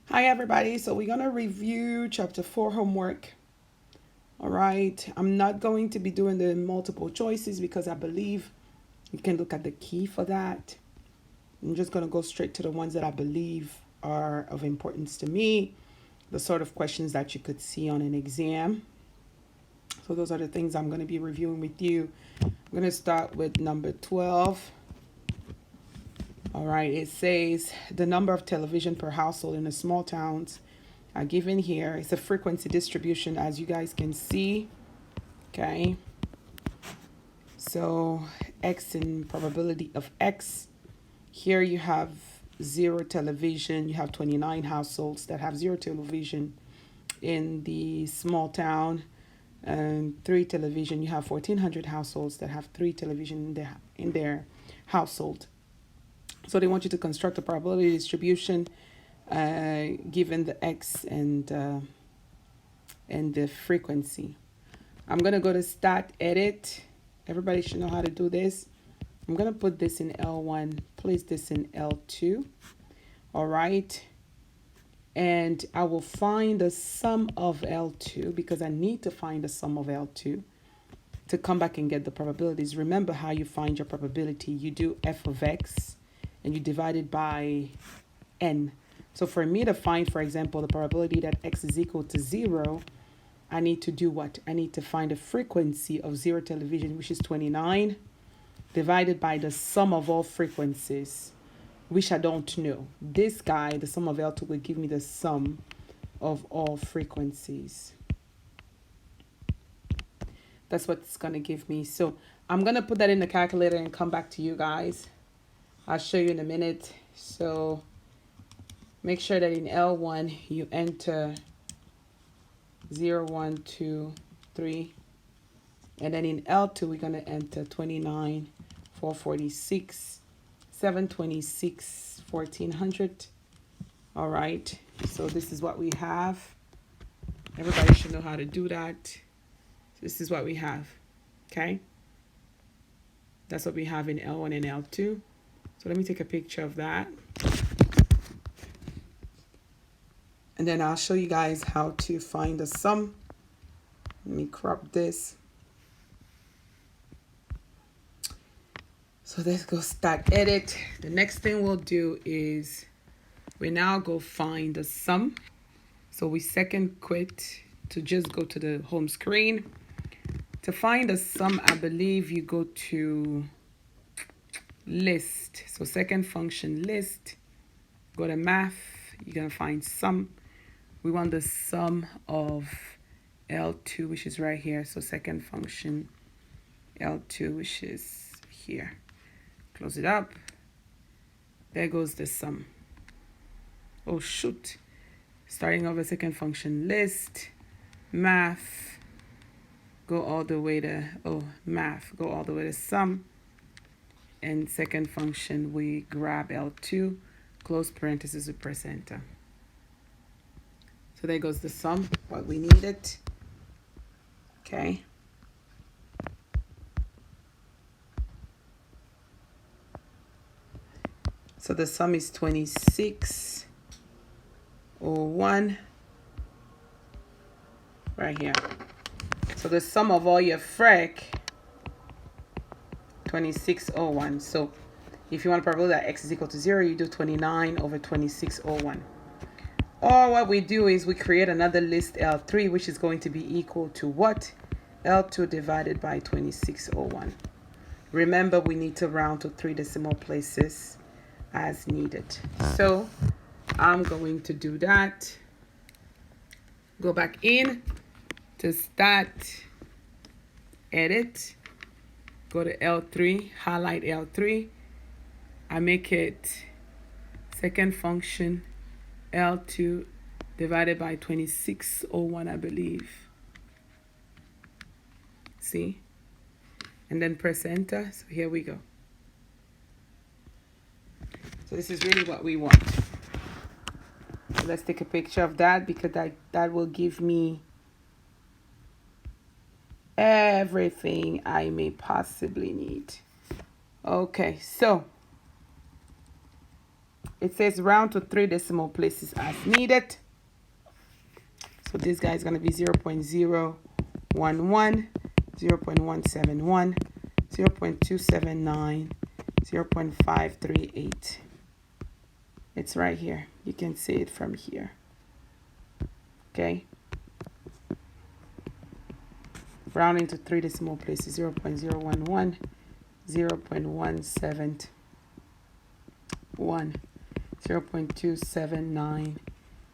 Hi everybody, so we're gonna review chapter 4 homework. All right, I'm not going to be doing the multiple choices because I believe you can look at the key for that. I'm just gonna go straight to the ones that I believe are of importance to me, the sort of questions that you could see on an exam. So those are the things I'm gonna be reviewing with you. I'm gonna start with number 12. All right, it says the number of television per household in the small towns are given here. It's a frequency distribution, as you guys can see. Okay, so x in probability of x. Here you have zero television. You have 29 households that have zero television in the small town, and three television. You have 1,400 households that have three television in their household. So they want you to construct a probability distribution given the x and the frequency. I'm gonna go to stat edit. Everybody should know how to do this. I'm gonna put this in L1, place this in L2. All right. And I will find the sum of L2 because I need to find the sum of L2 to come back and get the probabilities. Remember how you find your probability. You do f of x and you divide it by n. So for me to find, for example, the probability that x is equal to 0, I need to do what? I need to find the frequency of zero television, which is 29, divided by the sum of all frequencies, which I don't know. This guy, the sum of L2, will give me the sum of all frequencies. That's what it's going to give me. So I'm going to put that in the calculator and come back to you guys. I'll show you in a minute. So make sure that in L1 you enter 0, 1, 2, 3. And then in L2, we're going to enter 29, 446, 726, 1400. All right. So this is what we have. Everybody should know how to do that. This is what we have. Okay. That's what we have in L1 and L2. So let me take a picture of that. And then I'll show you guys how to find the sum. Let me crop this. So let's go start edit. The next thing we'll do is we now go find the sum. So we second quit to just go to the home screen. To find the sum, I believe you go to list. So second function list, go to math, you're gonna find sum. We want the sum of L2, which is right here. So second function L2, which is here. Close it up. There goes the sum. Oh shoot. Starting over second function list, math, go all the way to, math, go all the way to sum. And second function, we grab L2, close parentheses, we press enter. So there goes the sum, what we needed. Okay. So the sum is 2601 right here. So the sum of all your frec, 2601. So if you want to probability that x is equal to 0, you do 29 over 2601. Or what we do is we create another list L3, which is going to be equal to what? L2 divided by 2601. Remember, we need to round to 3 decimal places as needed. So I'm going to do that. Go back in to start edit. Go to L3, highlight L3. I make it second function L2 divided by 2601, I believe. See? And then press enter. So here we go. So this is really what we want. So let's take a picture of that because that will give me everything I may possibly need. Okay, so it says round to 3 decimal places as needed. So this guy is going to be 0.011, 0.171, 0.279, 0.538. It's right here. You can see it from here. Okay. Rounding to 3 decimal places, 0.011, 0.171, 0.279,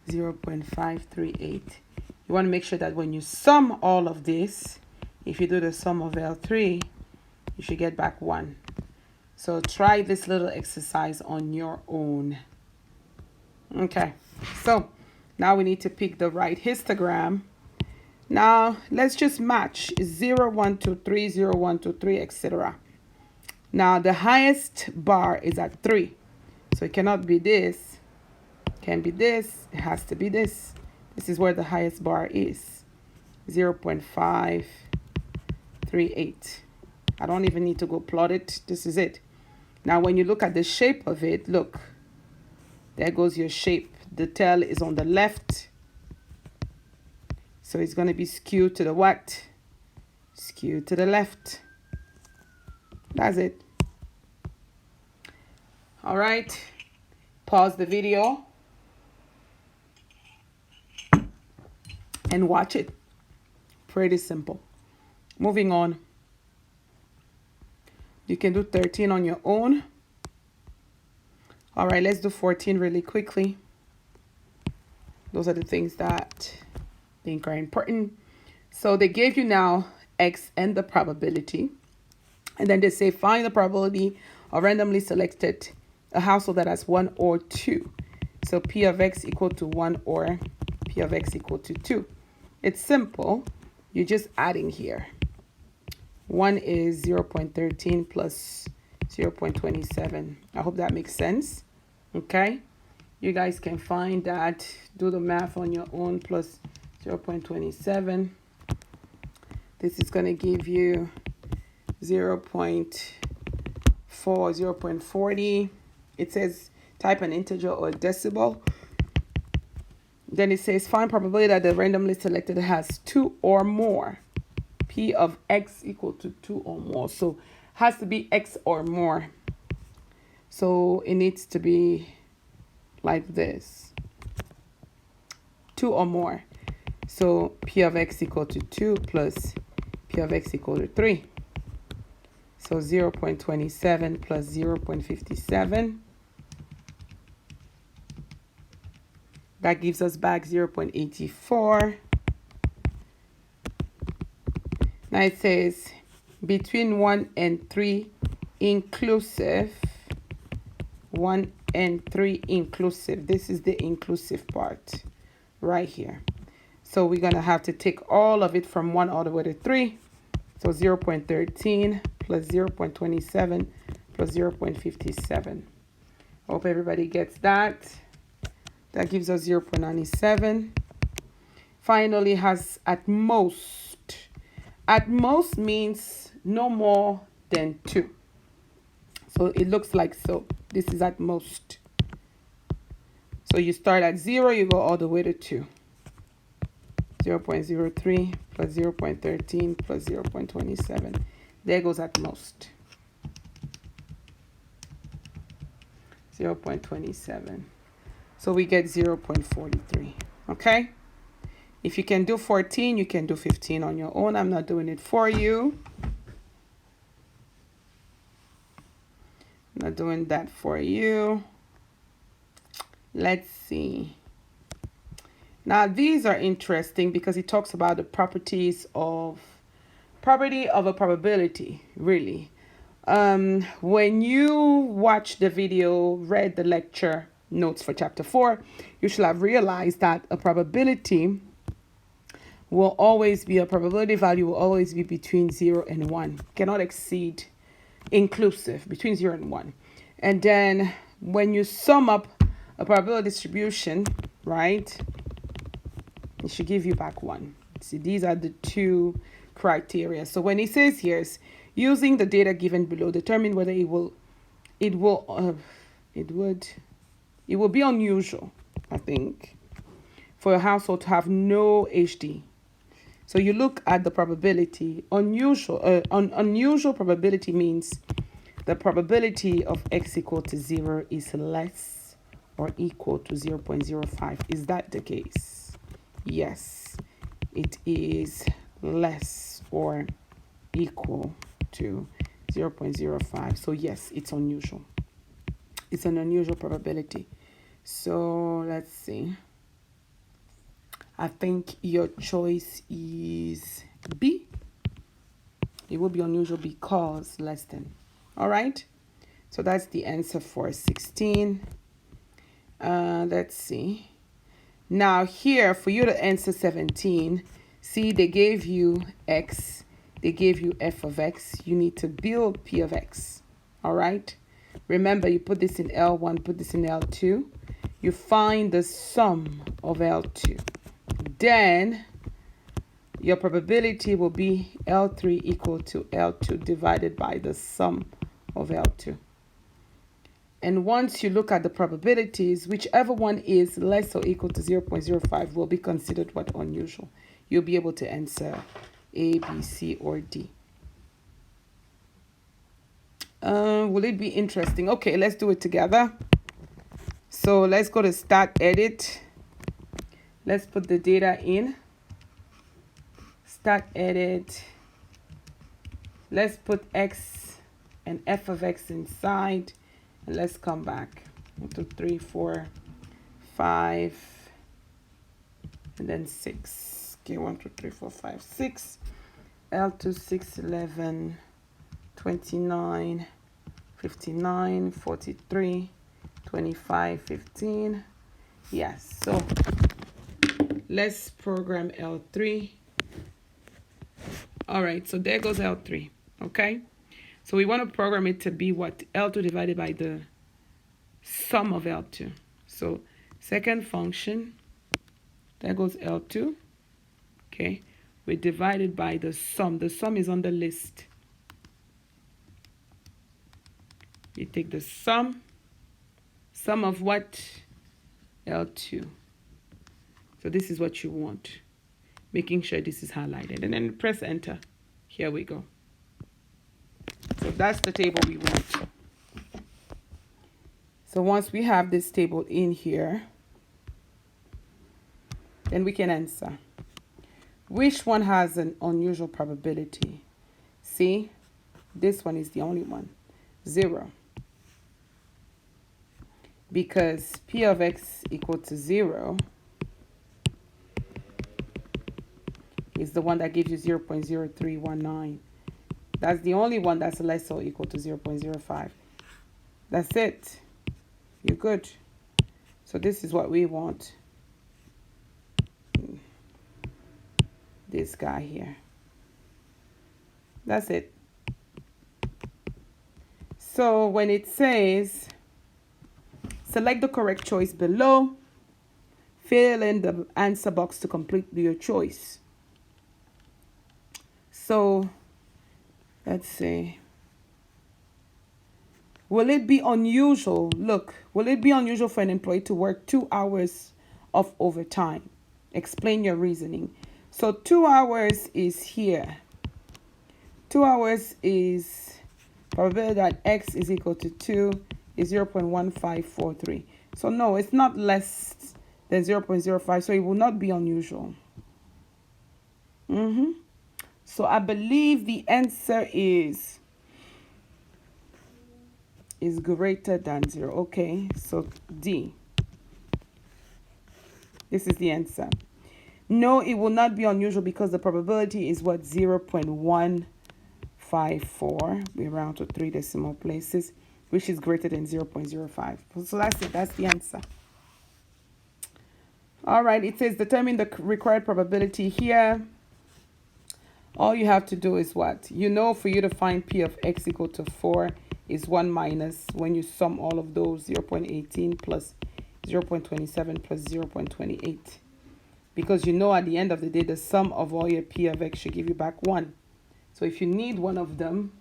0.538. You want to make sure that when you sum all of this, if you do the sum of L3, you should get back 1. So try this little exercise on your own. Okay, so now we need to pick the right histogram. Now let's just match 0, 1, 2, 3, 0, 1, 2, 3, etc. Now the highest bar is at 3. So it cannot be this. Can be this. It has to be this. This is where the highest bar is. 0.538. I don't even need to go plot it. This is it. Now when you look at the shape of it, look. There goes your shape. The tail is on the left. So it's going to be skewed to the what? Skewed to the left. That's it. All right. Pause the video and watch it. Pretty simple. Moving on. You can do 13 on your own. All right, let's do 14 really quickly. Those are the things that I think are important. So they gave you now X and the probability. And then they say find the probability of randomly selected a household that has 1 or 2. So P of X equal to 1 or P of X equal to 2. It's simple. You're just adding here. 1 is 0.13 plus 0.27. I hope that makes sense. Okay. You guys can find that. Do the math on your own. Plus 0.27. This is going to give you 0.4, 0.40. It says type an integer or a decimal. Then it says find probability that the randomly selected has 2 or more. P of X equal to 2 or more. So has to be X or more. So it needs to be like this. 2 or more. So P of X equal to 2 plus P of X equal to 3. So 0.27 plus 0.57. That gives us back 0.84. Now it says between 1 and 3 inclusive. 1 and 3 inclusive. This is the inclusive part right here. So we're going to have to take all of it from 1 all the way to 3. So 0.13 plus 0.27 plus 0.57. Hope everybody gets that. That gives us 0.97. Finally has at most. At most means no more than 2. So it looks like so. This is at most. So you start at 0, you go all the way to 2. 0.03 plus 0.13 plus 0.27. There goes at most. 0.27. So we get 0.43. Okay? If you can do 14, you can do 15 on your own. I'm not doing it for you. I'm not doing that for you. Let's see. Now, these are interesting because it talks about the property of a probability, really. When you watch the video, read the lecture notes for chapter 4, you should have realized that a probability will always be, a probability value will always be between 0 and 1. Cannot exceed, inclusive, between 0 and 1. And then when you sum up a probability distribution, right, it should give you back 1. See, these are the two criteria. So when it says here, is using the data given below, determine whether it would It will be unusual, I think, for a household to have no HD. So you look at the probability. Unusual probability means the probability of x equal to 0 is less or equal to 0.05. Is that the case? Yes, it is less or equal to 0.05. So yes, it's unusual. It's an unusual probability. So let's see. I think your choice is B. It will be unusual because less than. All right. So that's the answer for 16. Let's see. Now here, for you to answer 17, see, they gave you x. They gave you f of x. You need to build p of x. All right. Remember, you put this in L1, put this in L2. You find the sum of L2. Then your probability will be L3 equal to L2 divided by the sum of L2. And once you look at the probabilities, whichever one is less or equal to 0.05 will be considered what? Unusual. You'll be able to answer A, B, C, or D. Will it be interesting? Okay, let's do it together. So let's go to Start Edit. Let's put the data in. Start Edit. Let's put x and f of x inside. And let's come back. 1, 2, 3, 4, 5, and then 6. Okay, 1, 2, 3, 4, 5, 6. L2, 6, 11, 29, 59, 43, 25, 15. Yes, so let's program L3. All right, so there goes L3, okay? So we want to program it to be what? L2 divided by the sum of L2. So second function, there goes L2, okay? We divided by the sum. The sum is on the list. You take the sum of what? L2. So this is what you want. Making sure this is highlighted. And then press enter. Here we go. So that's the table we want. So once we have this table in here, then we can answer. Which one has an unusual probability? See, this one is the only one. 0. Because p of x equal to 0 is the one that gives you 0.0319. That's the only one that's less or equal to 0.05. That's it. You're good. So this is what we want. This guy here. That's it. So when it says, select the correct choice below, fill in the answer box to complete your choice. So let's see. Will it be unusual? Look, will it be unusual for an employee to work 2 hours of overtime? Explain your reasoning. So 2 hours is here. 2 hours is probability that x is equal to 2 is 0.1543. So no, it's not less than 0.05. So it will not be unusual. So I believe the answer is greater than 0. Okay, so D. This is the answer. No, it will not be unusual because the probability is what? 0.154. We round to 3 decimal places, which is greater than 0.05. So that's it. That's the answer. All right, it says determine the required probability here. All you have to do is what? You know, for you to find p of x equal to 4 is 1 minus, when you sum all of those, 0.18 plus 0.27 plus 0.28. Because you know at the end of the day, the sum of all your p of x should give you back 1. So if you need one of them,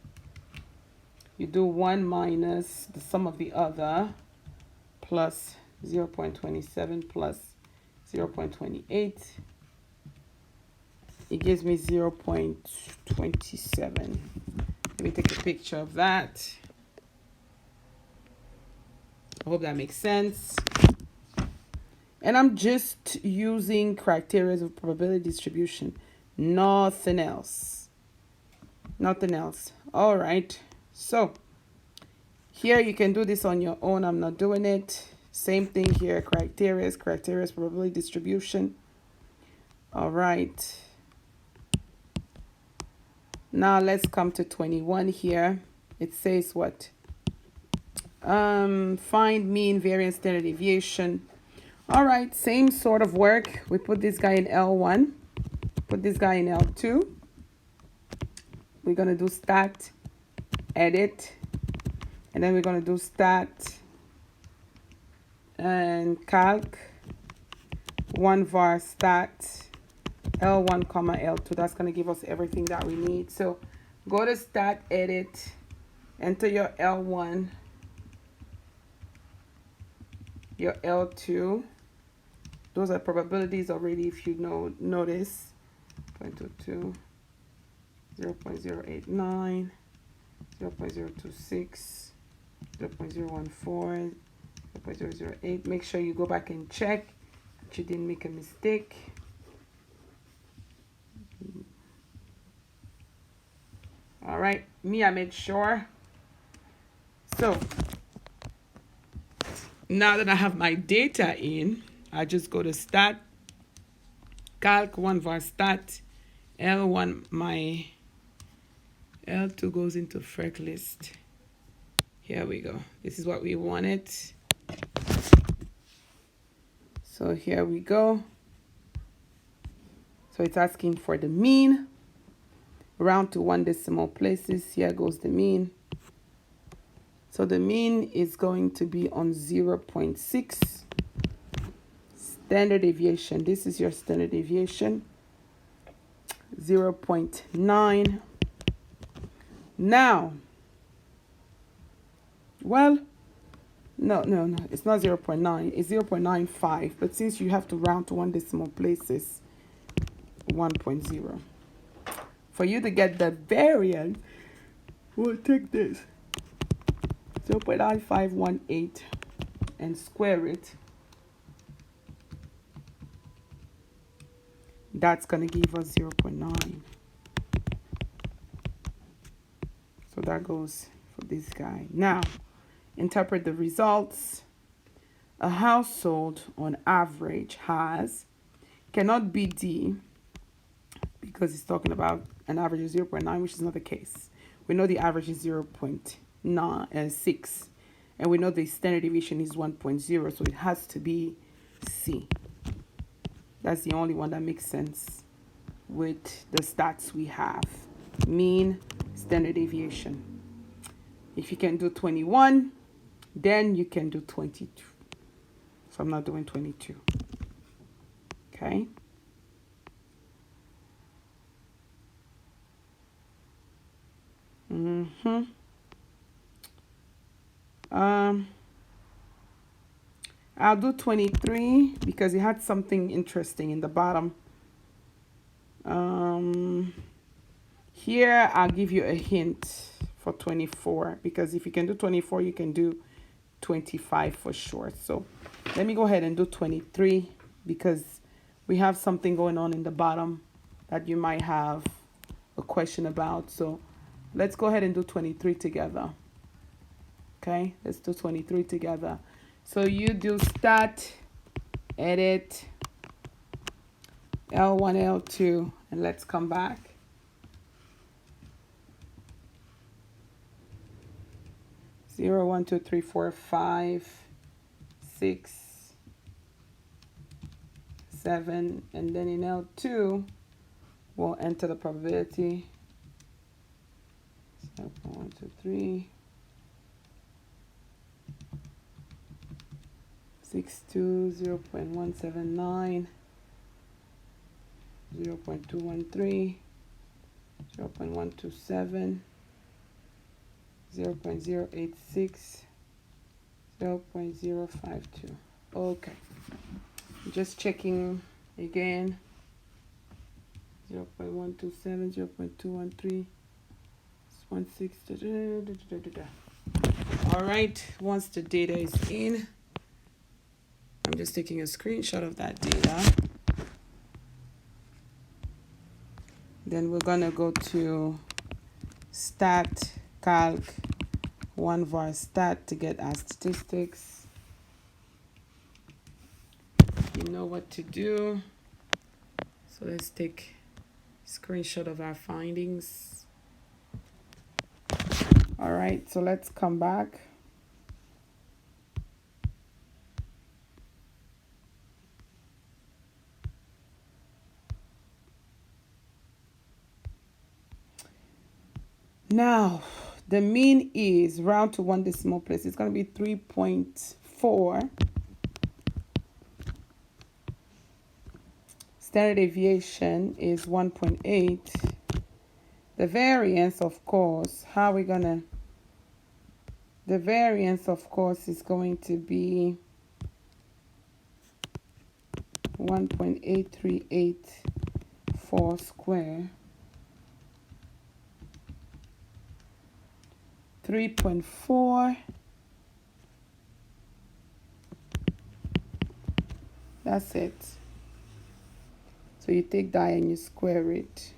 you do 1 minus the sum of the other plus 0.27 plus 0.28. It gives me 0.27. Let me take a picture of that. I hope that makes sense. And I'm just using criteria of probability distribution. Nothing else. Nothing else. All right. So here you can do this on your own. I'm not doing it. Same thing here. Criteria, probability distribution. All right. Now let's come to 21 here. It says what? Find mean, variance, standard deviation. All right, same sort of work. We put this guy in L1, put this guy in L2. We're gonna do stat, edit, and then we're gonna do stat and calc, one var stat, L1 comma L2. That's gonna give us everything that we need. So go to stat, edit, enter your L1, your L2. Those are probabilities already, if you notice. 0.22, 0.089, 0.026, 0.014, 0.008. Make sure you go back and check that you didn't make a mistake. All right, I made sure. So now that I have my data in, I just go to stat, calc, one var stat, L1, my L2 goes into FREC list. Here we go. This is what we wanted. So here we go. So it's asking for the mean. Round to 1 decimal places. Here goes the mean. So the mean is going to be on 0.6. Standard deviation. This is your standard deviation. 0.9. Now, well, no, it's not 0.9, it's 0.95. But since you have to round to 1 decimal places, 1.0. For you to get the variance, we'll take this 0.9518 and square it. That's going to give us 0.9. So that goes for this guy. Now, interpret the results. A household on average has, cannot be D, because it's talking about an average of 0.9, which is not the case. We know the average is 0.6, and we know the standard deviation is 1.0, so it has to be C. That's the only one that makes sense with the stats we have. Mean, standard deviation. If you can do 21, then you can do 22. So I'm not doing 22. Okay. I'll do 23 because it had something interesting in the bottom. Here I'll give you a hint for 24, because if you can do 24, you can do 25 for sure. So let me go ahead and do 23 because we have something going on in the bottom that you might have a question about. So let's go ahead and do 23 together. Okay, let's do 23 together. So you do stat, edit, L1, L2, and let's come back. Zero, 1, 2, 3, 4, 5, 6, 7, and then in L2, we'll enter the probability. 0, 1, 2, 3. 62, 0.179, 0.213, 0.127, 0.086, 0.052. Okay. Just checking again. 0.127, 0.213, 16. All right. Once the data is in, I'm just taking a screenshot of that data. Then we're gonna go to stat calc 1var stat to get our statistics. You know what to do. So let's take a screenshot of our findings. All right, so let's come back. Now, the mean is round to 1 decimal place. It's going to be 3.4. Standard deviation is 1.8. The variance, of course, the variance, of course, is going to be 1.8384 square. 3.4. That's it. So you take that and you square it.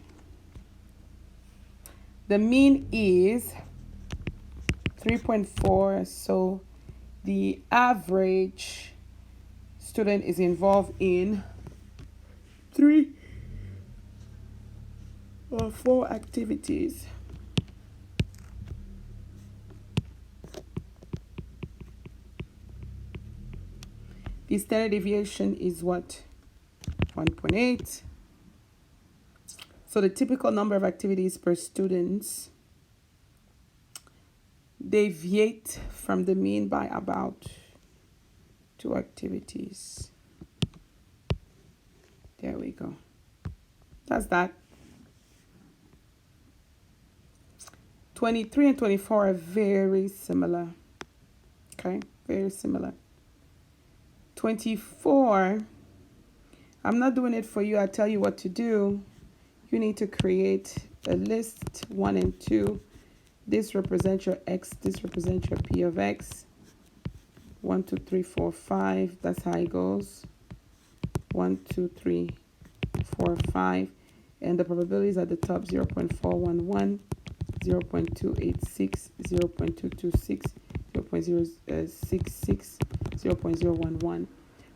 The mean is 3.4. So the average student is involved in 3 or 4 activities. The standard deviation is what? 1.8. So the typical number of activities per student deviate from the mean by about 2 activities. There we go. That's that. 23 and 24 are very similar. Okay, very similar. 24, I'm not doing it for you. I tell you what to do. You need to create a list 1 and 2. This represents your x. This represents your p of x. 1, 2, 3, 4, 5. That's how it goes. 1, 2, 3, 4, 5. And the probabilities at the top: 0.411, 0.286, 0.226, 0.066, 0.011.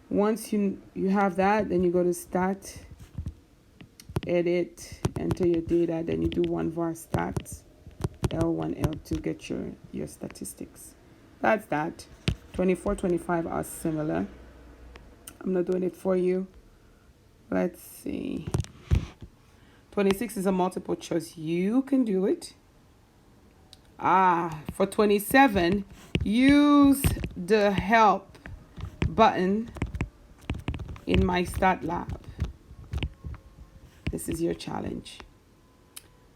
Once you have that, then you go to stat, edit, enter your data, then you do 1var stats, L1, L2, get your statistics. That's that. 24, 25 are similar. I'm not doing it for you. Let's see. 26 is a multiple choice. You can do it. For 27, use the help button in my stat lab. This is your challenge.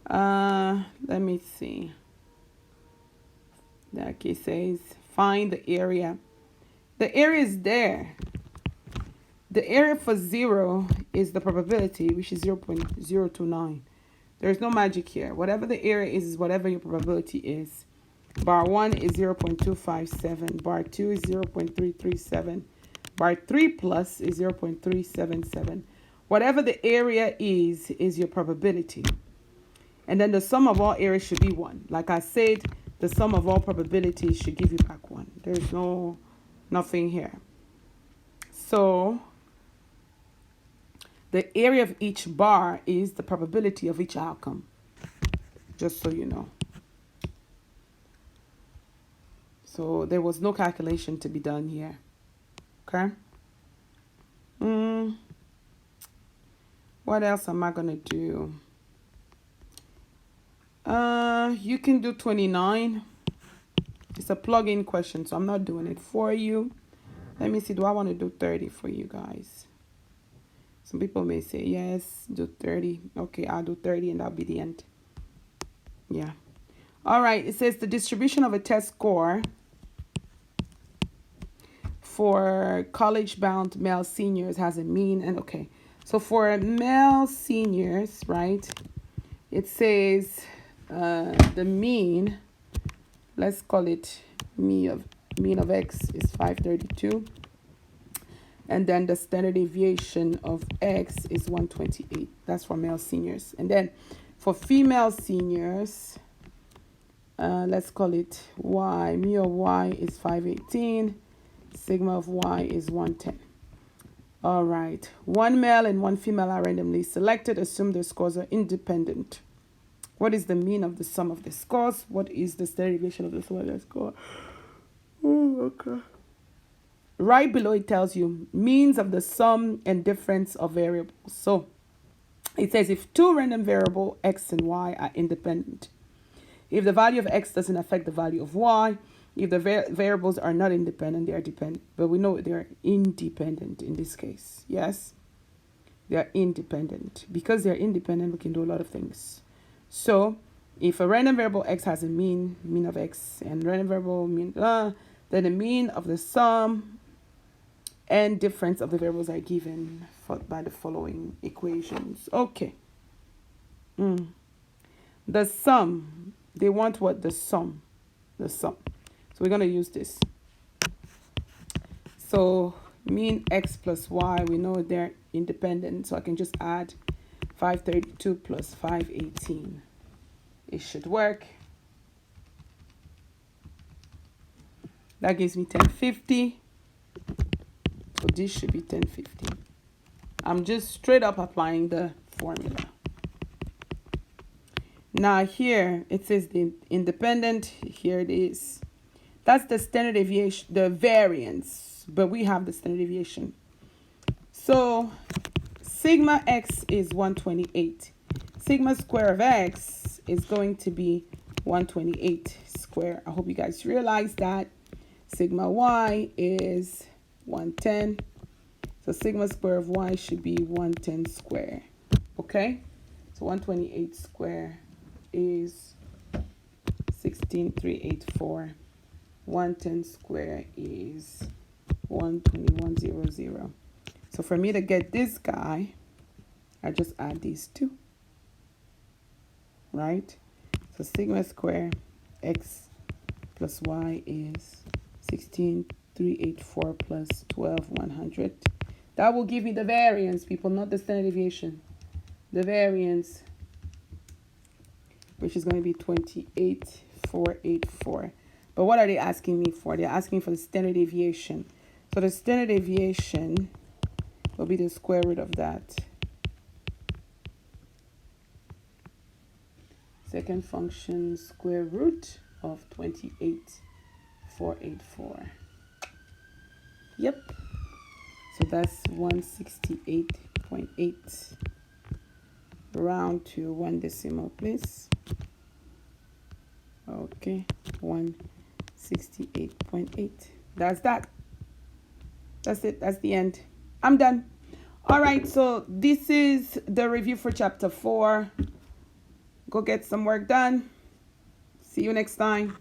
Let me see. That case says find the area. The area is there. The area for 0 is the probability, which is 0.029. There's no magic here. Whatever the area is whatever your probability is. Bar 1 is 0.257. Bar 2 is 0.337. Bar 3 plus is 0.377. Whatever the area is your probability. And then the sum of all areas should be 1. Like I said, the sum of all probabilities should give you back 1. There's nothing here. So the area of each bar is the probability of each outcome. Just so you know. So there was no calculation to be done here. Okay? What else am I going to do? You can do 29. It's a plug-in question, so I'm not doing it for you. Let me see. Do I want to do 30 for you guys? Some people may say, yes, do 30. Okay, I'll do 30 and that'll be the end. Yeah. All right. It says the distribution of a test score for college-bound male seniors has a mean. And okay, so for male seniors, right, it says the mean, let's call it mean of x is 532, and then the standard deviation of x is 128. That's for male seniors. And then for female seniors, let's call it y. Mu of y is 518. Sigma of y is 110. All right. One male and one female are randomly selected. Assume their scores are independent. What is the mean of the sum of the scores? What is the standard deviation of the sum of the score? Oh, okay. Right below it tells you means of the sum and difference of variables. So it says if two random variable x and y are independent, if the value of x doesn't affect the value of y, if the variables are not independent, they are dependent. But we know they're independent in this case. Yes, they are independent. Because they're independent, we can do a lot of things. So if a random variable x has a mean of x, and random variable mean, then the mean of the sum and difference of the variables are given by the following equations. Okay. The sum, they want what? The sum. So we're going to use this. So mean x plus y, we know they're independent. So I can just add 532 plus 518. It should work. That gives me 1050. So this should be 1050. I'm just straight up applying the formula. Now here it says the independent. Here it is. That's the standard deviation, the variance, but we have the standard deviation. So sigma x is 128. Sigma square of x is going to be 128 square. I hope you guys realize that. Sigma y is 110. So sigma square of y should be 110 square. Okay? So 128 square is 16384. 110 square is 12100. So for me to get this guy, I just add these two. Right? So sigma square x plus y is 16384 plus 12100. That will give me the variance, people, not the standard deviation. The variance, which is going to be 28484. But what are they asking me for? They're asking for the standard deviation. So the standard deviation will be the square root of that. Second function square root of 28484. Yep. So that's 168.8. Round to one decimal place. Okay, 168.8. That's that. That's it. That's the end. I'm done. All right, so this is the review for chapter 4. Go get some work done. See you next time.